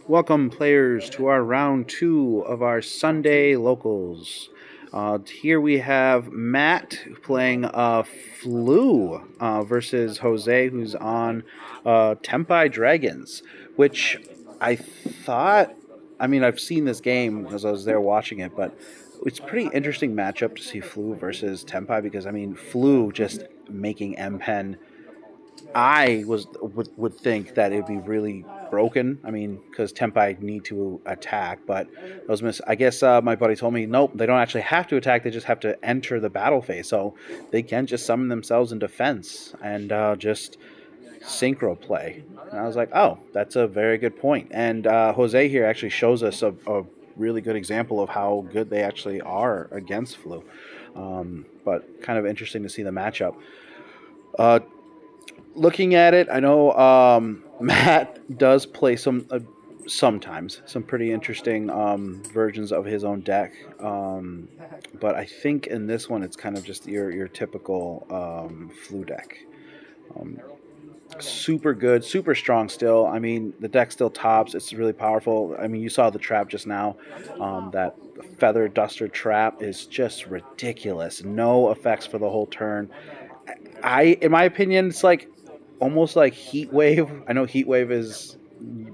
Welcome, players, to our round two of our Sunday locals. Here we have Matt playing Flu versus Jose, who's on Tenpai Dragons, which I thought. I mean, I've seen this game because I was there watching it, but it's a pretty interesting matchup to see Flu versus Tenpai because, I mean, Flu just making M Pen would think that it'd be really broken. I mean, because Tempai need to attack, but I guess my buddy told me nope, they don't actually have to attack. They just have to enter the battle phase, so they can just summon themselves in defense and just synchro play. And I was like, oh, that's a very good point. And Jose here actually shows us a really good example of how good they actually are against Flu. But kind of interesting to see the matchup. Uh, Looking at it, I know Matt does play sometimes some pretty interesting versions of his own deck, but I think in this one it's kind of just your typical flu deck. Um, Super good, super strong still. I mean, the deck still tops. It's really powerful. I mean, you saw the trap just now. That feather duster trap is just ridiculous. No effects for the whole turn. In my opinion, it's like almost like Heat Wave. I know Heat Wave is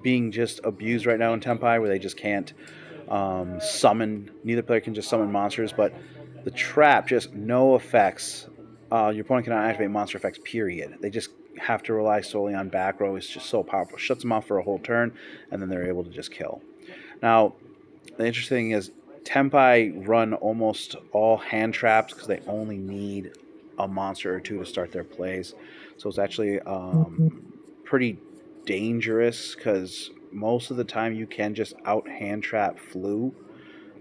being just abused right now in Tenpai, where they just can't summon. Neither player can just summon monsters, but the trap just no effects. Your opponent cannot activate monster effects. Period. They just have to rely solely on back row. It's just so powerful. Shuts them off for a whole turn, and then they're able to just kill. Now, the interesting thing is Tenpai run almost all hand traps because they only need a monster or two to start their plays. So it's actually pretty dangerous because most of the time you can just out hand trap Flu.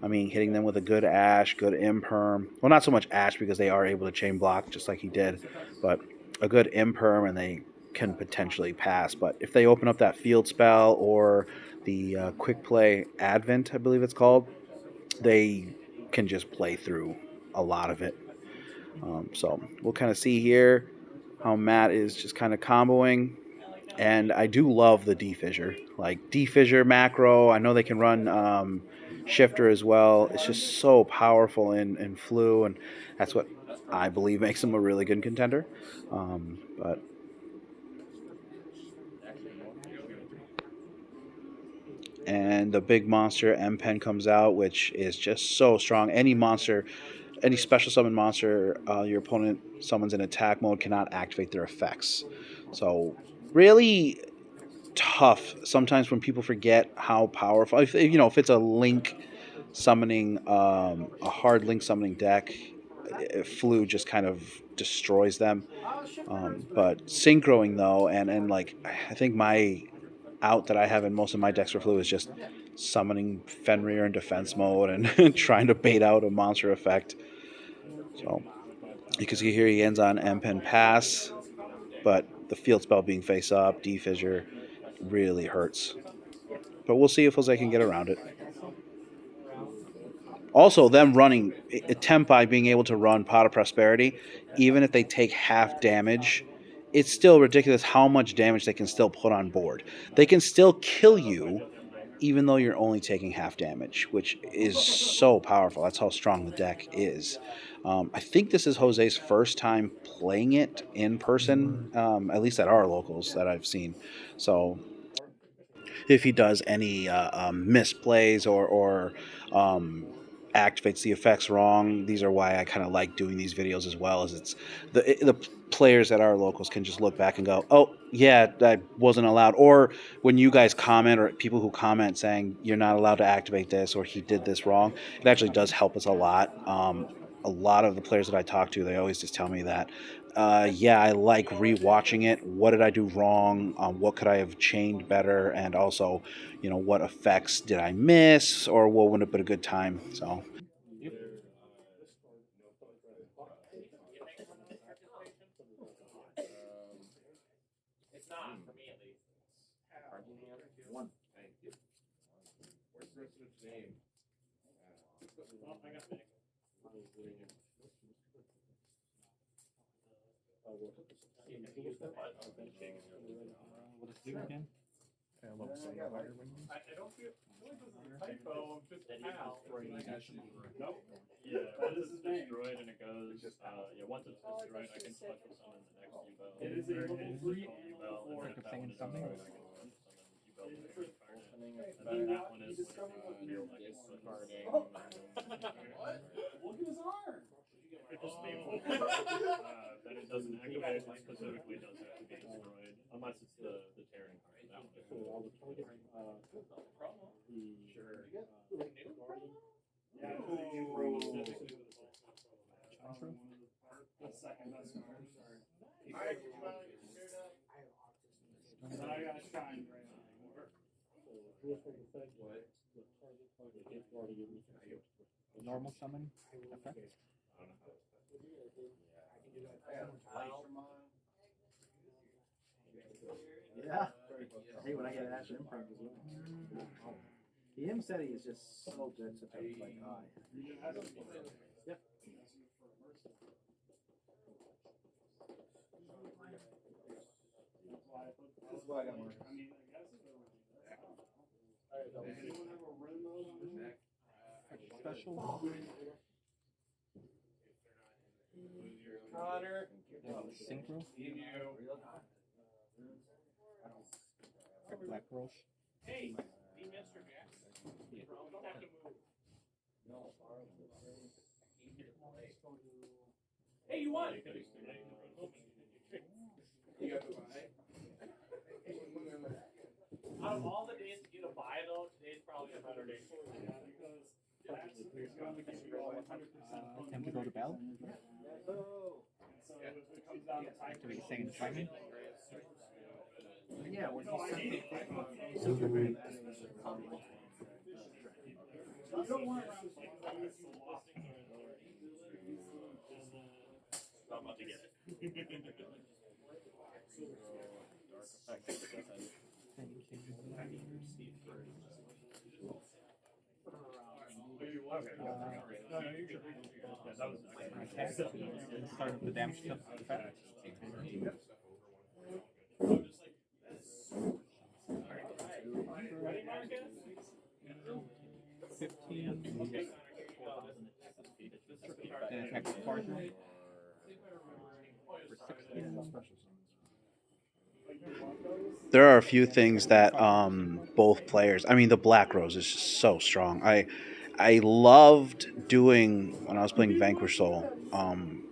I mean, hitting them with a good Ash, good Imperm. Well, not so much Ash because they are able to chain block just like he did, but a good Imperm and they can potentially pass. But if they open up that field spell or the quick play Advent, I believe it's called, they can just play through a lot of it. So we'll kind of see here how Matt is just kind of comboing. And I do love the D-Fissure. Like D-Fissure macro, I know they can run Shifter as well. It's just so powerful in Flu, and that's what I believe makes him a really good contender. But and the big monster M Pen comes out, which is just so strong. Any monster, any special summon monster your opponent summons in attack mode cannot activate their effects. So really tough sometimes when people forget how powerful. If it's a link summoning, a hard link summoning deck, Flu just kind of destroys them. But synchroing though, and like I think my out that I have in most of my decks for Flu is just summoning Fenrir in defense mode and trying to bait out a monster effect. So you can see here he ends on M Pen Pass, but the field spell being face up, D Fissure really hurts. But we'll see if Jose can get around it. Also, them running Tempai being able to run Pot of Prosperity, even if they take half damage, it's still ridiculous how much damage they can still put on board. They can still kill you even though you're only taking half damage, which is so powerful. That's how strong the deck is. I think this is Jose's first time playing it in person, at least at our locals that I've seen. So if he does any misplays or activates the effects wrong, these are why I kind of like doing these videos as well. As it's the players at our locals can just look back and go, "Oh, yeah, I wasn't allowed." Or when you guys comment, or people who comment saying you're not allowed to activate this or he did this wrong, it actually does help us a lot. A lot of the players that I talk to, they always just tell me that yeah, I like rewatching it. What did I do wrong? What could I have changed better? And also, what effects did I miss, or what would have been a good time? So, Yeah, once it's destroyed and it goes, yeah, once it's destroyed, I can special summon the next U-Bell. It is a U-Bell, and then if that one is destroyed, I can special summon U-Bell to reincarnate. And then that one is when it's discarding. Look at his arm! It just then it doesn't activate, it specifically does have to be destroyed, unless it's the tearing card. That one is. Yeah, the second best card. Sorry. Then I got a shine right now. Normal summon effect. Yeah. Hey, when I get Ash Imprint as well. The M set is just so good to play like high. Yep. That's why I got more. Special. Connor. Synchro. Black Rose. Hey, Mr. Jackson. You don't have to move. Hey, you won! Out of all the days to get a buy, though, today's probably a better day. Yeah, because that's going to give you all 100%. Time to go to battle. So it comes down to time. To be saying timing. Yeah, when No, I need it. so you're very You don't want around I'm about to get it. Start of the damage effect. 15. Then attack with partner. For 16. There are a few things that both players. I mean, the Black Rose is just so strong. I loved doing when I was playing Vanquish Soul,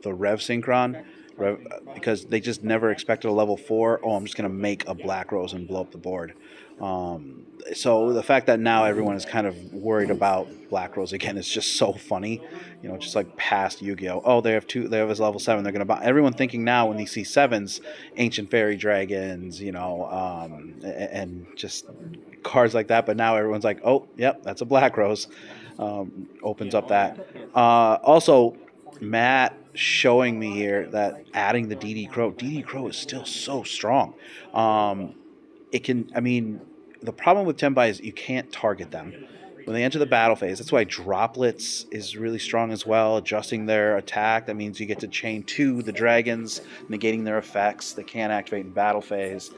the Rev Synchron, because they just never expected a level 4. Oh, I'm just gonna make a Black Rose and blow up the board. So the fact that now everyone is kind of worried about Black Rose again is just so funny. You know, just like past Yu-Gi-Oh. Oh, they have two. They have his level 7. They're gonna buy. Everyone thinking now when they see sevens, ancient fairy dragons, you know, and just cards like that. But now everyone's like, oh, yep, that's a Black Rose. Opens up that. Also, Matt showing me here that adding the DD Crow is still so strong. It can, I mean, the problem with Tenpai is you can't target them. When they enter the battle phase, that's why droplets is really strong as well, adjusting their attack. That means you get to chain 2 the dragons, negating their effects. They can't activate in battle phase.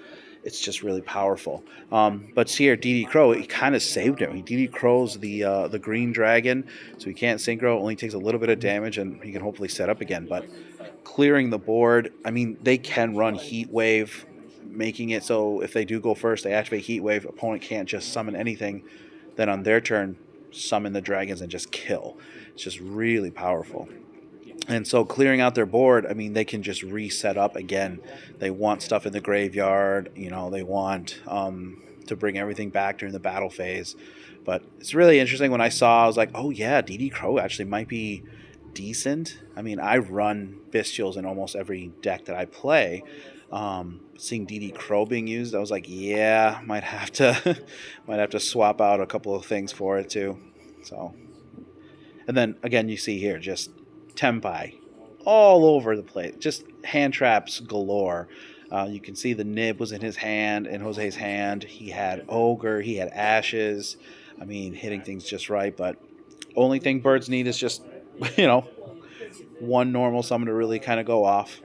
It's just really powerful. But see here, DD Crow, he kind of saved him. DD Crow's the green dragon, so he can't synchro. Only takes a little bit of damage, and he can hopefully set up again. But clearing the board, I mean, they can run Heat Wave, making it so if they do go first, they activate Heat Wave. Opponent can't just summon anything. Then on their turn, summon the dragons and just kill. It's just really powerful. And so clearing out their board, I mean, they can just reset up again. They want stuff in the graveyard. You know, they want to bring everything back during the battle phase. But it's really interesting. When I saw, I was like, oh yeah, DD Crow actually might be decent. I mean, I run Bestials in almost every deck that I play. Seeing DD Crow being used, I was like, yeah, might have to might have to swap out a couple of things for it too. So, and then again, you see here just Tenpai all over the place, just hand traps galore. You can see the nib was in his hand, in Jose's hand. He had Ogre, he had Ashes. I mean, hitting things just right. But only thing birds need is just, you know, one normal summon to really kind of go off.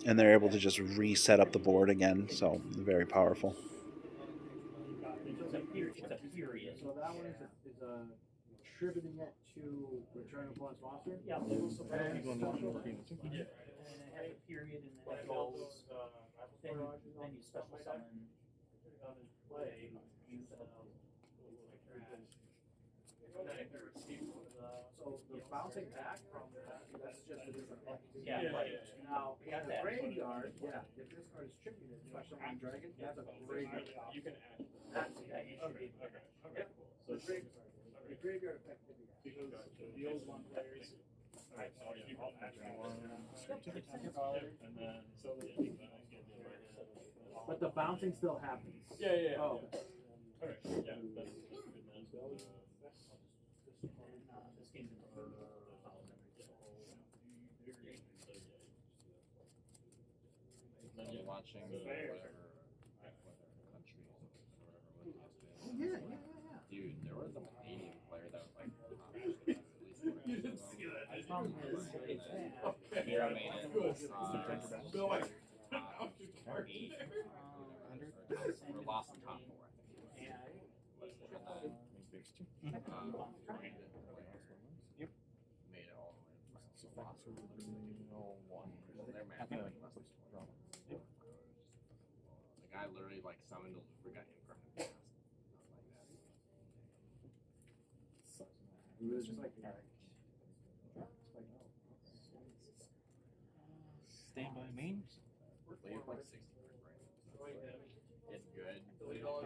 and they're able to just reset up the board again. So very powerful. It's a period. So that one is attributing it to return opponent's monster? Yeah. And And special? it has a period, and then it goes. Then you special summon. So the bouncing back from that's just a different effect. Yeah, right. Now, in Got the that. graveyard, yeah, if this card is tributed by someone dragon, that's a graveyard. You can add. That's Yeah, you should be. Okay. Yep. So The graveyard effect could be that. because the old one players. Alright, so you can add one. And then so But the bouncing still happens. yeah. Oh. Alright, yeah, that's good. This game's in Then you're watching whatever country or whatever. Dude, there was a Canadian player that was like, you didn't see that. The problem is, it's we lost the top four, I think. Yep. Made it all the way to the final. So they're mad. The guy literally like summoned a forgot impermanent mask. It was just like, Stand by main. Leave like 60 for brain. It's good. You know,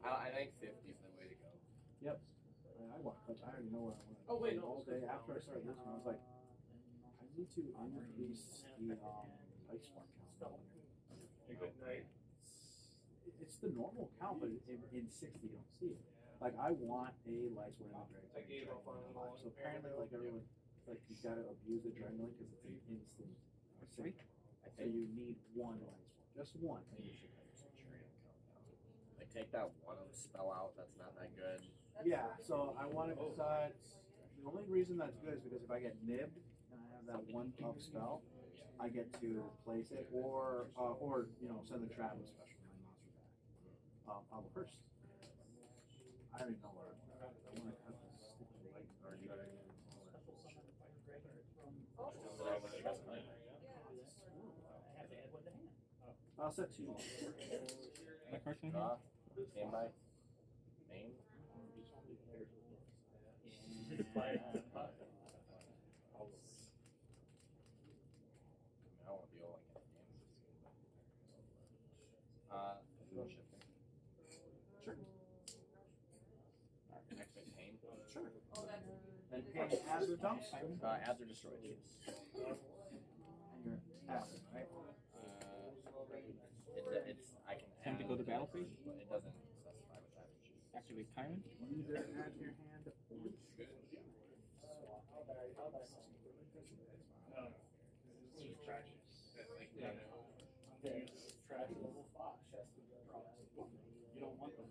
I think 50 is the way to go. yep. I want, like, I already know where I want. Oh wait, no. All day after I started this one, I was like, I need to increase the ice mark count. It's the normal count, but in 60 you don't see it. Like I want a light where the dragon. So apparently, like everyone, like you gotta abuse the dragon because it's an instant. So you need one light just one. Like take that one of the spell out. That's not that good. Yeah. So I want to decide. The only reason that's good is because if I get nibbed and I have that one up spell, I get to place it or you know send the travel special my monster back. I'll go first. I don't even know where I want. I want to cut this stupid light card. I'll set two. My card's in Draw. Standby. Main. I want to be all like no shifting. Sure. Next big pain. Sure. And pay hazard dumps. Ads are destroyed. And your hazard, right? It's I can Time to go to battle phase? but it doesn't specify which I would choose. Activate Tyrant. Either add to your hand or You don't want them.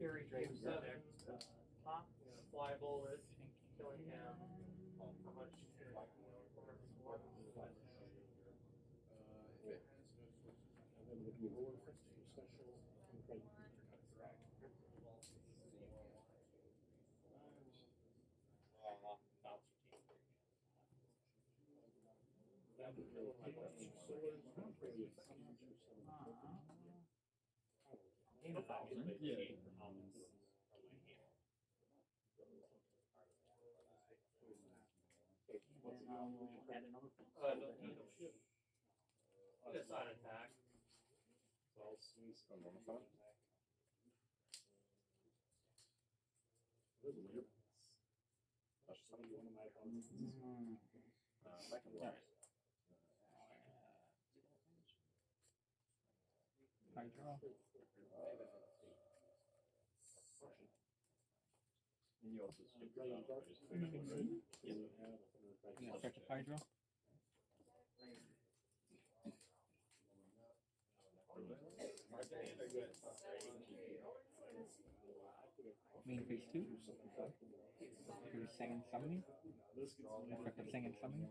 Fairy Drake top, fly bullet, killing him. How much? Add another it's not an attack. Second one. High draw. And you also skip the battle phase, I think, right? Yeah, effective Hydra. Main phase 2. Your second summoning. Effective second summoning.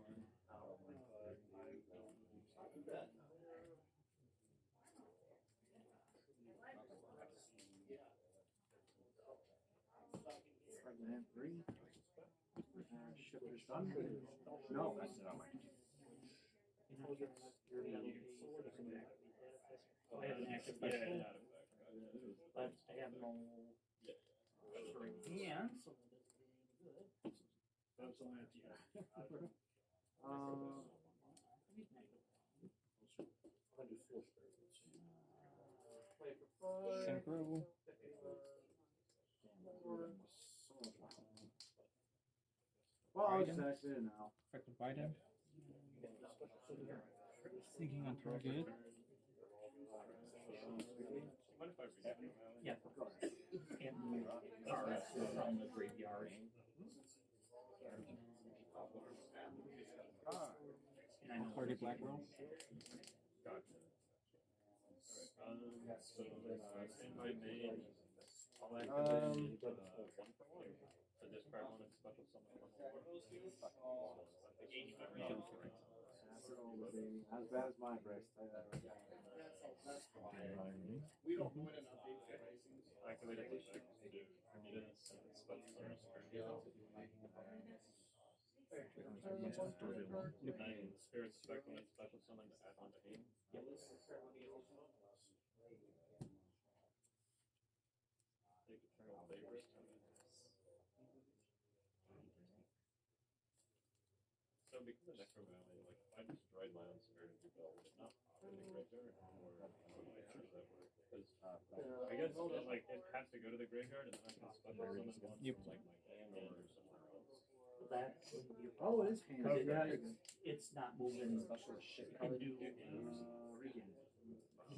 Pregnant 3. Shifter's done. No, that's not mine. I have an active Yeah, special, yeah, but I have no hand, so that doesn't do any good. Play for 5. Synchro. Well, I'll just activate it now. Effective Biden. Thinking on target. Yeah, and cards from the graveyard. And I know Target Black Roll. So, Tenpai main, I'll activate to discard one and special summon one more. As bad as my brace. Activate it to six to need it and special summon Then Spirit Spec when it's special summon to add one to aim. Take Eternal Favors. So because of Necro Valley, like if I destroyed my own Spirit of Rebel, would it not pop in the graveyard? Or how does that work? Because I guess like it has to go to the graveyard and then I can special summon one from like my hand or somewhere else. that would be a Oh, problem. it is handy. It's not moving. Special shit. It can do Regan.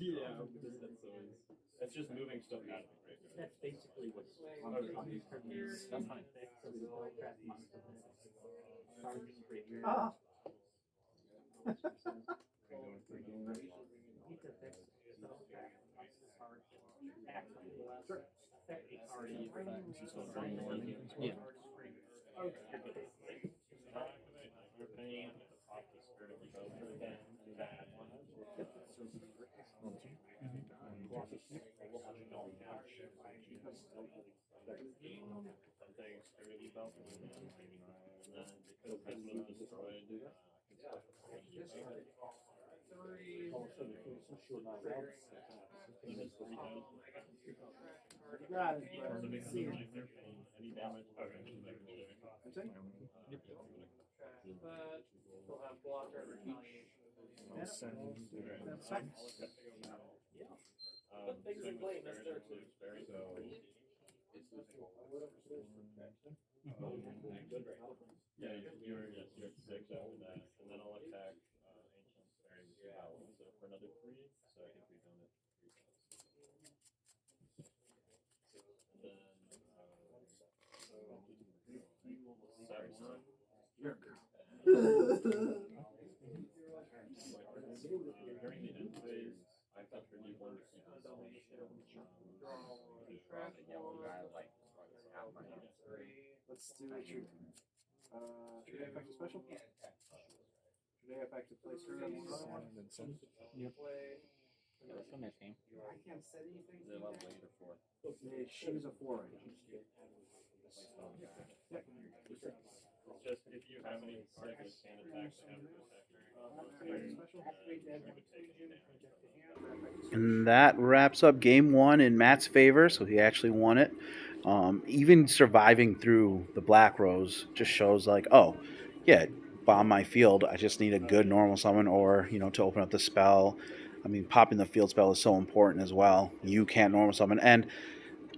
Yeah, that's always. It's just moving stuff out of the graveyard. That's basically what Okay. that's fine. So we will trap monster. Cards in graveyard. Ah. Need to fix spell trap monster card. Act on the left. Affect a card in graveyard. Yeah. You're paying to pop the Spirit of Rebel again to that one. Something Spirit of Rebel from my hand. And then because this was destroyed, I can special summon you. You got it. So because of Nightmare Pain, any damage potential that can do. That's it? But we'll have blocker retaliation. That's seconds. But things in play, mister. Yeah, you're at 6 after that, and then I'll attack Ancient Fairy with Power, so for another 3, so I think we done it 3 times. And then, set 1. You're During the end phase, I contribute 1 to keep this on. Let's do a treat. Should I affect a special? Should I affect a placer and one? Yep. That's the next game. I can't set anything. Is it level 8 or 4? She's a 4. Just if you have any cycles can attack, they have And that wraps up game one in Matt's favor, so he actually won it. Even surviving through the Black Rose just shows like, oh, yeah, bomb my field. I just need a good normal summon or, to open up the spell. I mean, popping the field spell is so important as well. You can't normal summon. And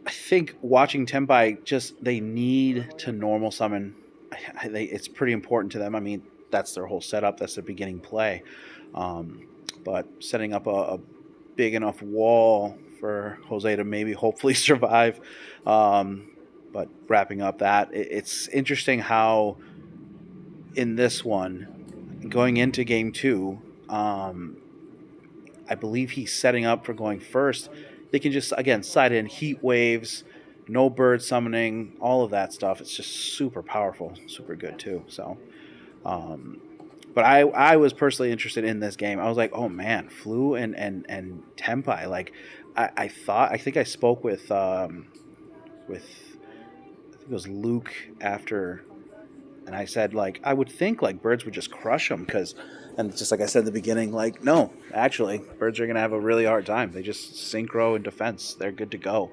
I think watching Tenpai, they need to normal summon. It's pretty important to them. I mean, that's their whole setup. That's their beginning play. But setting up a big enough wall for Jose to maybe hopefully survive but wrapping up that, it's interesting how in this one, going into game 2, I believe he's setting up for going first. They can just, again, side in heat waves, no bird summoning, all of that stuff. It's just super powerful, super good too. So, but I was personally interested in this game. I was like, oh man, Flu and Tenpai. Like, I think I spoke with I think it was Luke after, and I said, like, I would think like birds would just crush them because, and just like I said in the beginning, like, no, actually, birds are gonna have a really hard time. They just synchro and defense. They're good to go.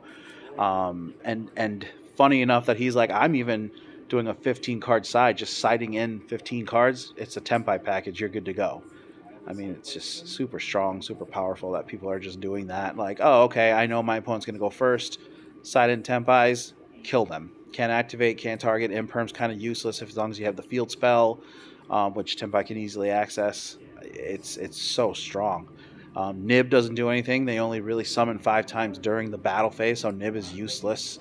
And funny enough that he's like, I'm even doing a 15 card side, just siding in 15 cards. It's a Tenpai package. You're good to go. I mean, it's just super strong, super powerful that people are just doing that. Like, oh, okay, I know my opponent's going to go first. Side in Tempais, kill them. Can't activate, can't target. Imperm's kind of useless as long as you have the field spell, which Tenpai can easily access. It's so strong. Nib doesn't do anything. They only really summon 5 times during the battle phase, so Nib is useless.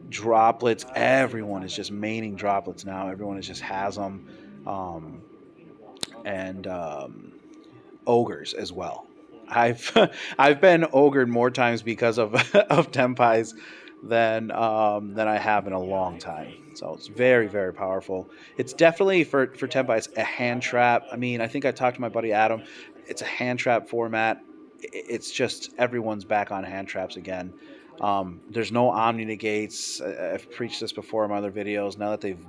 Droplets, everyone is just maining droplets now. Everyone is just has them. And ogres as well. I've I've been ogred more times because of of Tempais than I have in a long time. So it's very, very powerful. It's definitely for Tempais a hand trap. I mean, I think I talked to my buddy Adam. It's a hand trap format. It's just everyone's back on hand traps again. There's no Omni negates. I've preached this before in my other videos. Now that they've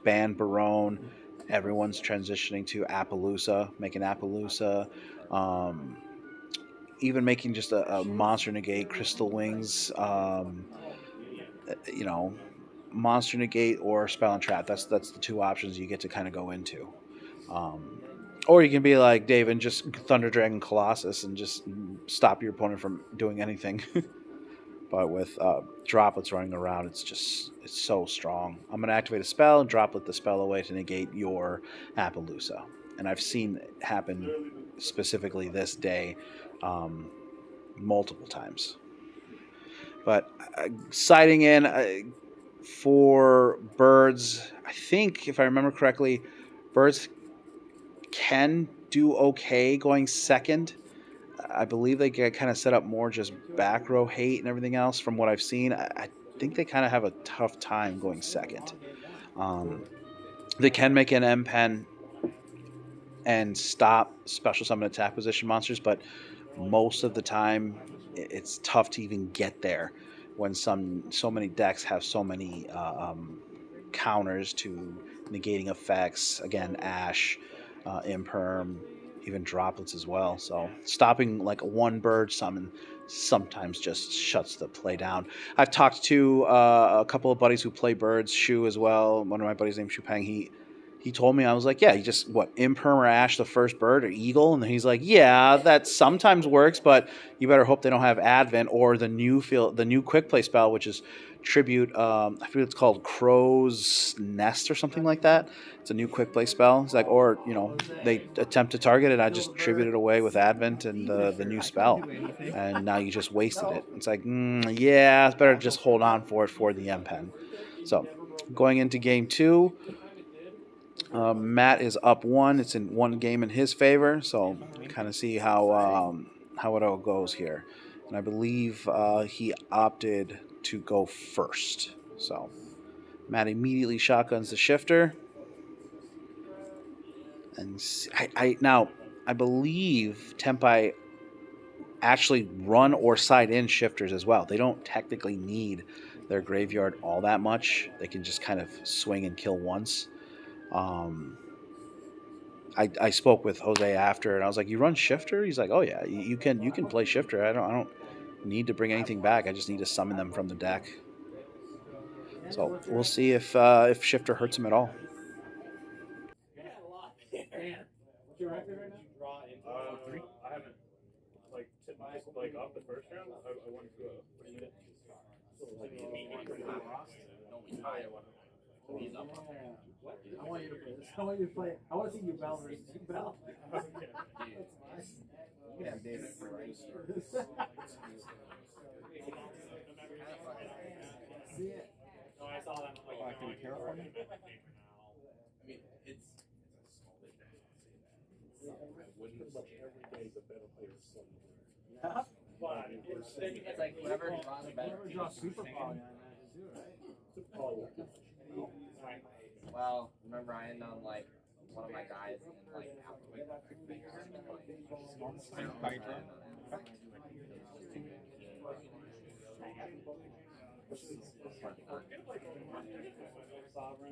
banned Barone, everyone's transitioning to Appaloosa, making Appaloosa. Even making just a monster negate, crystal wings, you know, monster negate or spell and trap. That's the 2 options you get to kind of go into. Or you can be like Dave and just Thunder Dragon Colossus and just stop your opponent from doing anything. But with droplets running around, it's so strong. I'm gonna activate a spell and droplet the spell away to negate your Appaloosa, and I've seen it happen specifically this day multiple times. But siding in for birds, I think if I remember correctly, birds can do okay going second. I believe they get kind of set up more just back row hate and everything else. From what I've seen, I think they kind of have a tough time going second. They can make an M pen and stop special summon attack position monsters, but most of the time it's tough to even get there when so many decks have so many counters to negating effects. Again, Ash, Imperm, even droplets as well. So stopping like a 1 bird summon sometimes just shuts the play down. I've talked to a couple of buddies who play birds, Shu as well. One of my buddies named Shu Pang. He told me, I was like, yeah, you just, what, Imperm or Ash the first bird or Eagle? And he's like, yeah, that sometimes works, but you better hope they don't have Advent or the new quick play spell, which is Tribute, I forget what it's called, Crow's Nest or something like that. It's a new quick play spell. It's like, or, you know, they attempt to target it, I just tribute it away with Advent and the new spell. And now you just wasted it. It's like, yeah, it's better to just hold on for it for the M pen. So going into game 2, Matt is up 1. It's in 1 game in his favor, so kind of see how it all goes here. And I believe he opted to go first. So Matt immediately shotguns the shifter, and I believe Tenpai actually run or side in shifters as well. They don't technically need their graveyard all that much. They can just kind of swing and kill once. I spoke with Jose after, and I was like, "You run shifter?" He's like, "Oh yeah, you can play shifter. I don't need to bring anything back. I just need to summon them from the deck." So we'll see if shifter hurts him at all. I haven't like off the first round. I won to what do you get? I want you to play this. I want you to play. I want to see you Bell versus you Bell. You can have David for right. much every day the better players somewhere. Yeah. But It's like whoever draws better. Whoever draws super poly, I imagine too, right? Oh, Well, remember I ended on like one of my guys in like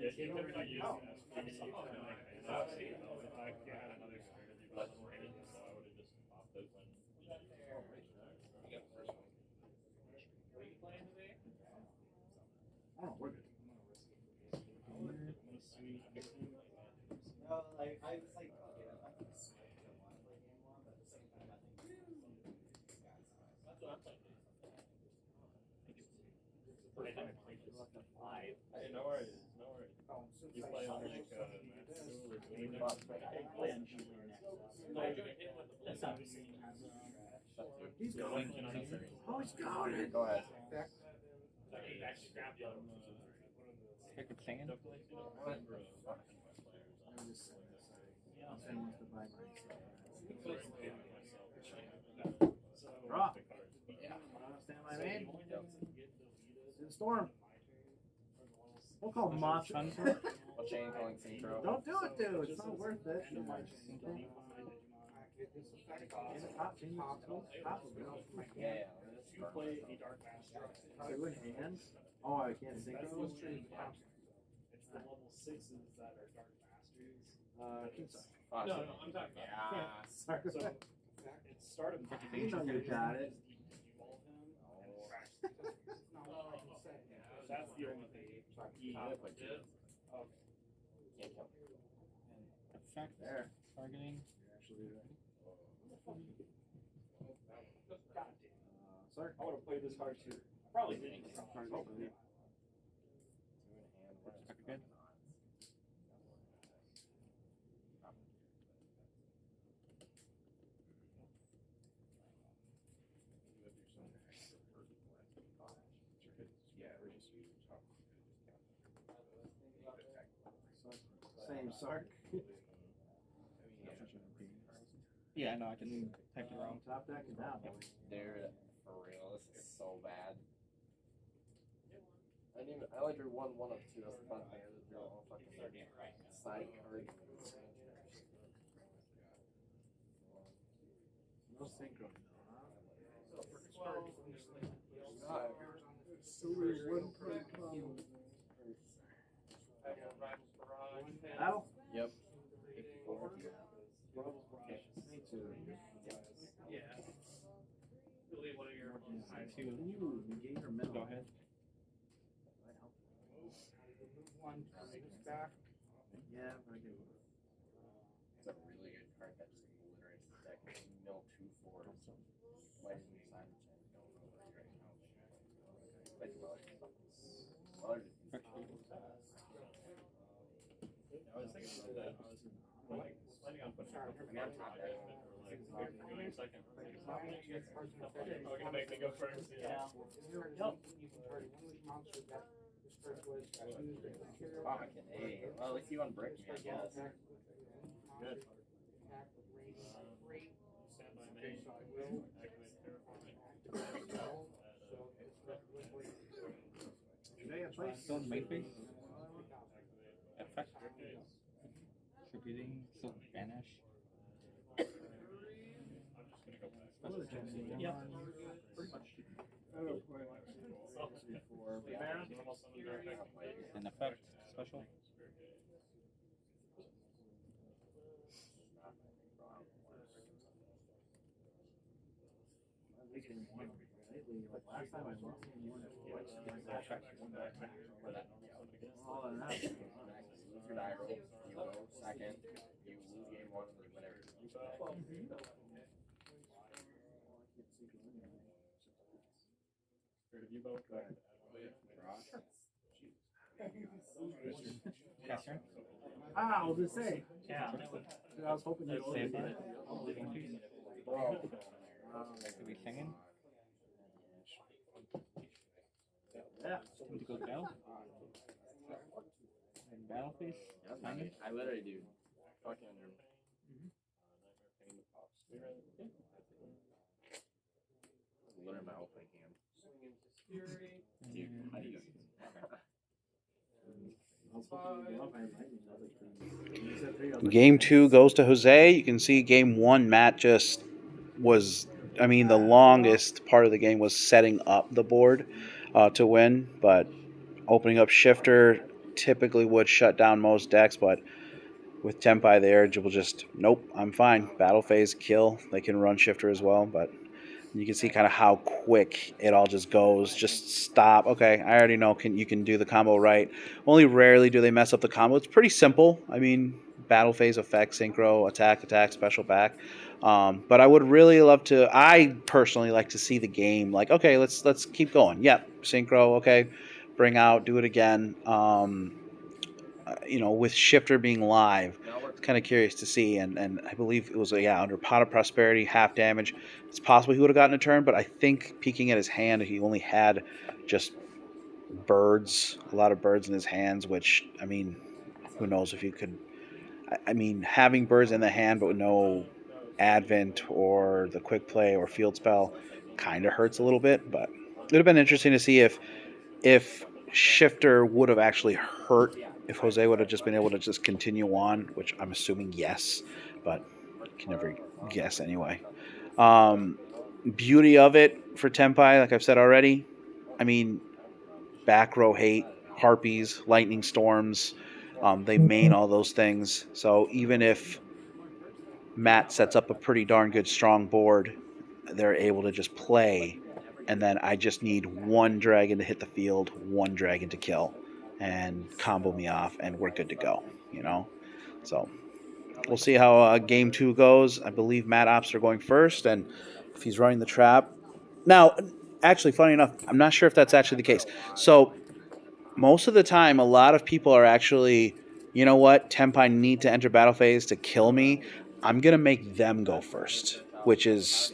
Yeah, he could have used SPD to make mana, but if I had another strategy about the range, so I would have just popped it when you know, what are you playing today? Oh, we're good. I'm gonna swing everything. No, like I was like, okay, I can switch to one for game one, but at the same time, I think these guys. That's what I'm playing. I never played this live. Hey, no worries, no worries. You play on like Duel or Game I joined in with the That's not the same as He's Yeah, going. like, you know, Oh, he's going. Go ahead. I actually grabbed the other one. Pick a singing. definitely see the number of players. I'm just saying this. I'm saying what's the vibe right Draw. Stand by main. In the storm. We'll call Moss. What chain calling synchro? Don't do it, dude. It's not worth it. Top chain. Top of it. Yeah. You play a Dark Master. Oh, with hand? Oh, I can't sync It's those? the level 6s that are Dark Masters. King size. Oh, No, no, I'm talking about. Yeah. Sorry. So it started with You know you got it. evolve him and crash. That's the only thing. Okay. Can't kill me. Effect. There. Targeting. You're actually right. God damn. Sorry. I would have played this card too. I probably didn't. Targeting. Good. Same Sark. Yeah, no, I can type it wrong. Top deck and down. Dude, for real, this is so bad. I only drew one of two. That's the fun thing. I just drew all fucking side card. No synchro. Battle? Yep. Me too. Yeah. Really, one of your. Ooh, negate or middle. Go ahead. One back. Yeah, but I get It's a really good card that just obliterates the deck. Mill 2/4. Why didn't you sign the chain? Don't know where you're right now. Like, well, I was thinking about that. I was like planning on putting it on top deck, but we're like, going second. Probably gonna make me go first. Yeah. fucking A. Well, at least you unbrick me, I guess. Good. Stand by main. Activate terraforming. Today I play Still in main phase. Effect. Okay. Tributing. Still banish. I'm just gonna go back. Yep. pretty much. An effect. Special. Lately, like last time I lost game one, it was all in that. Lose your die roll. You go second. You lose game one and then whenever you go. If you both go ahead. Yes, sir. Ah, I was gonna say. Yeah. I was hoping you'd Save say that. To be singing. Yeah. Time to go down. And battle phase. Signing. I literally do. Fucking. Learn my opening hand. Fury. Dude, how do you? Game 2 goes to Jose. You can see game 1, Matt just was, I mean, the longest part of the game was setting up the board to win, but opening up Shifter typically would shut down most decks, but with Tenpai there, will just, nope, I'm fine. Battle phase, kill. They can run Shifter as well, but you can see kind of how quick it all just goes. Just stop. Okay, I already know you can do the combo right. Only rarely do they mess up the combo. It's pretty simple. I mean, battle phase effect, synchro, attack, special back. But I would really love to. I personally like to see the game. Like, okay, let's keep going. Yep, synchro. Okay, bring out, do it again. With Shifter being live, it's kind of curious to see. And I believe it was under Pot of Prosperity, half damage. It's possible he would have gotten a turn, but I think peeking at his hand, he only had just birds, a lot of birds in his hands. Which, I mean, who knows if you could. I mean, having birds in the hand but with no Advent or the quick play or field spell kind of hurts a little bit. But it would have been interesting to see if Shifter would have actually hurt, if Jose would have just been able to just continue on, which I'm assuming yes, but can never guess anyway. Beauty of it for Tenpai, like I've said already, I mean, back row hate, harpies, lightning storms, they main all those things. So even if Matt sets up a pretty darn good strong board, they're able to just play, and then I just need one dragon to hit the field, one dragon to kill, and combo me off, and we're good to go. So we'll see how game 2 goes. I believe Matt Ops are going first, and if he's running the trap. Now, actually, funny enough, I'm not sure if that's actually the case. So most of the time, a lot of people are actually, you know what, Tenpai need to enter battle phase to kill me. I'm going to make them go first, which is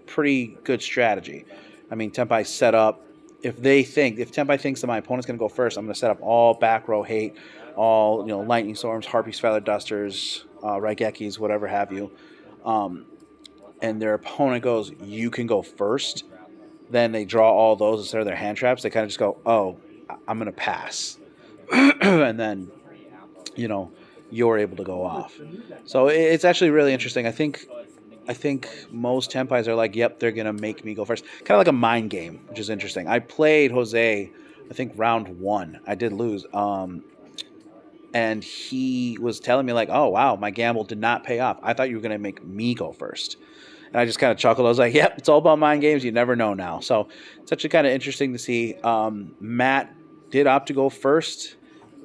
pretty good strategy. I mean, Tenpai set up, if Tenpai thinks that my opponent's going to go first, I'm going to set up all back row hate, all, lightning storms, harpies, feather dusters, Raigekis, whatever have you. And their opponent goes, you can go first. Then they draw all those instead of their hand traps. They kind of just go, oh, I'm going to pass. And then, you're able to go off. So it's actually really interesting. I think most Tenpais are like, yep, they're going to make me go first. Kind of like a mind game, which is interesting. I played Jose, I think round 1. I did lose. And he was telling me like, oh, wow, my gamble did not pay off. I thought you were going to make me go first. And I just kind of chuckled. I was like, yep, it's all about mind games. You never know now. So it's actually kind of interesting to see. Matt did opt to go first,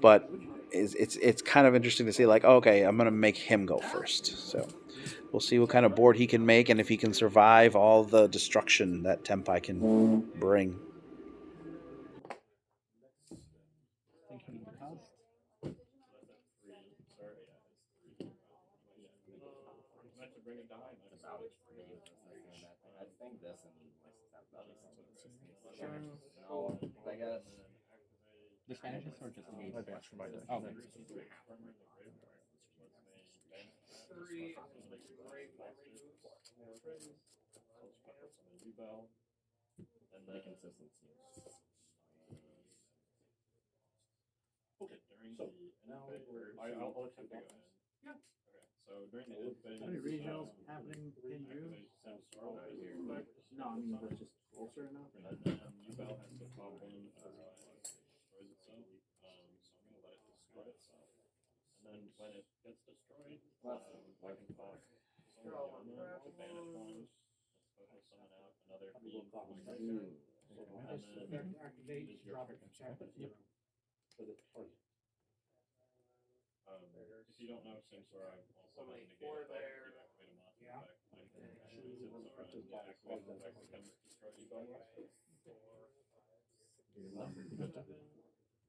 but it's kind of interesting to see like, oh, okay, I'm going to make him go first. So we'll see what kind of board he can make and if he can survive all the destruction that Tenpai can bring. I think this and no, I guess. The Spanish is or just me? My best for my deck. Okay. Three. And the consistency. Okay, during the I'll attempt to go ahead. Yeah. Okay, so during the end phase, Any regionals happening in June? No, I mean, but just closer enough. And then U-Bell has to pop in destroys itself. So I'm gonna let it destroy itself. And then when it gets destroyed, I can pop summon Yama to banish one, special summon out another fiend from my graveyard. And then Activate, it is your drop turn. it, check it. Yep. If you don't know, since where I also have negated four effect, there. if you activate a monster Yeah. effect, I can choose it, so I activate the effect becomes destroy U-Bell.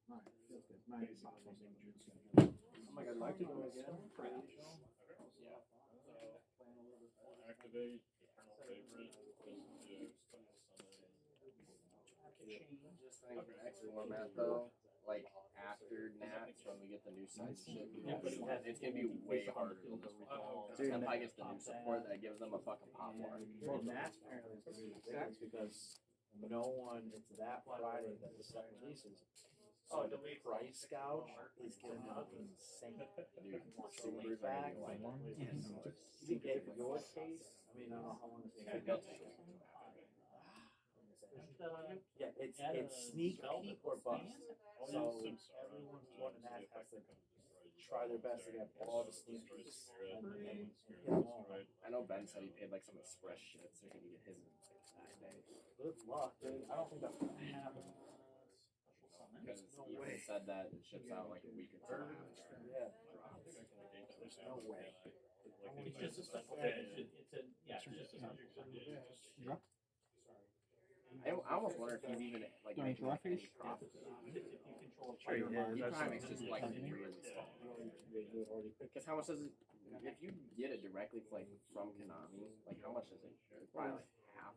Alright, feels good. Nice. Oh my god, I'd like to go again. Yeah. Activate Eternal Favorite just to special summon. Just think next format though, like after after Nats when we get the new side shit. Yeah. It's gonna be way harder to lose. Dude, Tenpai gets the new support that gives them a fucking pop war. Well, Nats apparently is going to be ridiculous because no one, it's that Friday that the set releases. So the price gouge is going to be insane. Dude, So in fact, you get your case, I mean, I don't know how long it's going to take. Yeah, it's sneak peek or bust. So everyone's going to Nats has to try their best to get all the sneak peeks and hit them all. I know Ben said he paid like some express shit so he can get his in like 9 days. Good luck, dude. I don't think that's going to happen. Because No he way. said that it ships out like a week or two. Yeah. There's no way. It's just a special day. It's a, yeah, it's just a special. I almost wonder if he's even like Do you want making like, to any profit. If you control Sure he is. He That's probably what- makes his like really small. Because how much does it? If you get it directly like from Konami, like how much is it? Probably like half.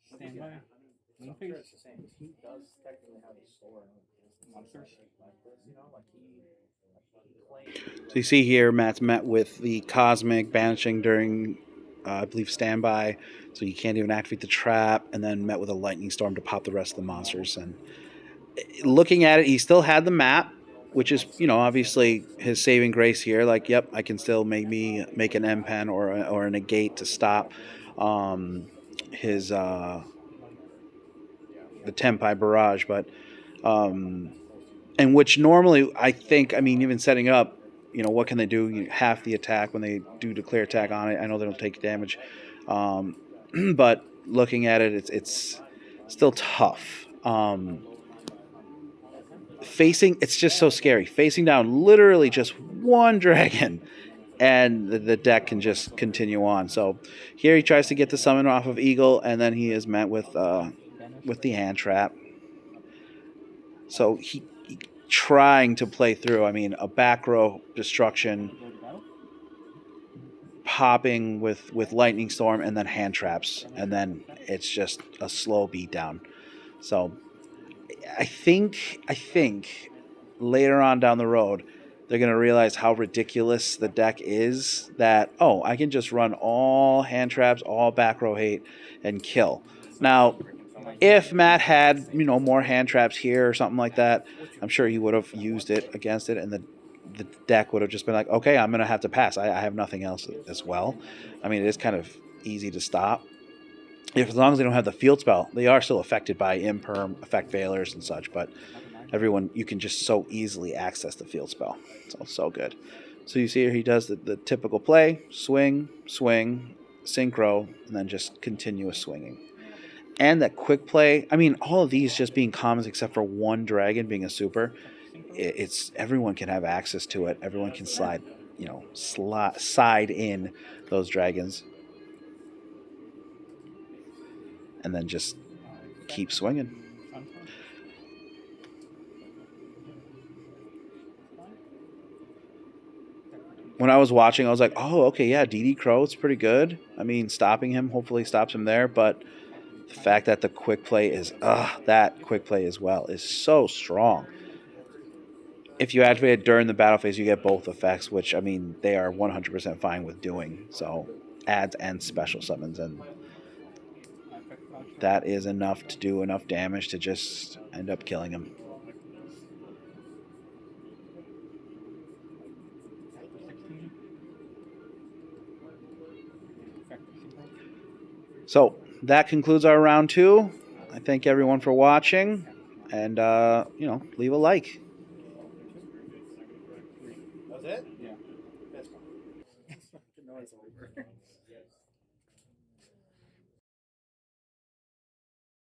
Standby. I'm sure it's the same. He does technically have a store in Monsters. like this, you know, like he claims. So you see here, Matt's met with the Cosmic banishing during, I believe, standby. So you can't even activate the trap, and then met with a Lightning Storm to pop the rest of the monsters. And looking at it, he still had the map, which is, obviously his saving grace here. Like, yep, I can still make an M-Pen or a negate to stop his the Tenpai barrage, but and which normally I think, even setting up, what can they do? Half the attack when they do declare attack on it. I know they don't take damage, but looking at it, it's still tough. It's just so scary. Facing down literally just one dragon, and the deck can just continue on. So here he tries to get the summon off of Eagle, and then he is met with the hand trap. So he trying to play through. A back row destruction, popping with lightning storm, and then hand traps, and then it's just a slow beat down. So I think later on down the road, they're going to realize how ridiculous the deck is, that, I can just run all hand traps, all back row hate, and kill. Now, if Matt had, more hand traps here or something like that, I'm sure he would have used it against it, and the deck would have just been like, okay, I'm going to have to pass. I have nothing else as well. It is kind of easy to stop. As long as they don't have the field spell, they are still affected by imperm, effect veilers, and such, but everyone, you can just so easily access the field spell. So good. So you see here he does the typical play, swing, synchro, and then just continuous swinging. And that quick play, all of these just being commons except for one dragon being a super, it's everyone can have access to it. Everyone can side in those dragons. And then just keep swinging. When I was watching, I was like, oh, okay, yeah, DD Crow, it's pretty good. Stopping him hopefully stops him there, but the fact that the quick play is, that quick play as well is so strong. If you activate it during the battle phase, you get both effects, which, they are 100% fine with doing. So, adds and special summons, and that is enough to do enough damage to just end up killing him. So that concludes our round 2. I thank everyone for watching, and leave a like. That's it? Yeah. That's fine. No, it's over.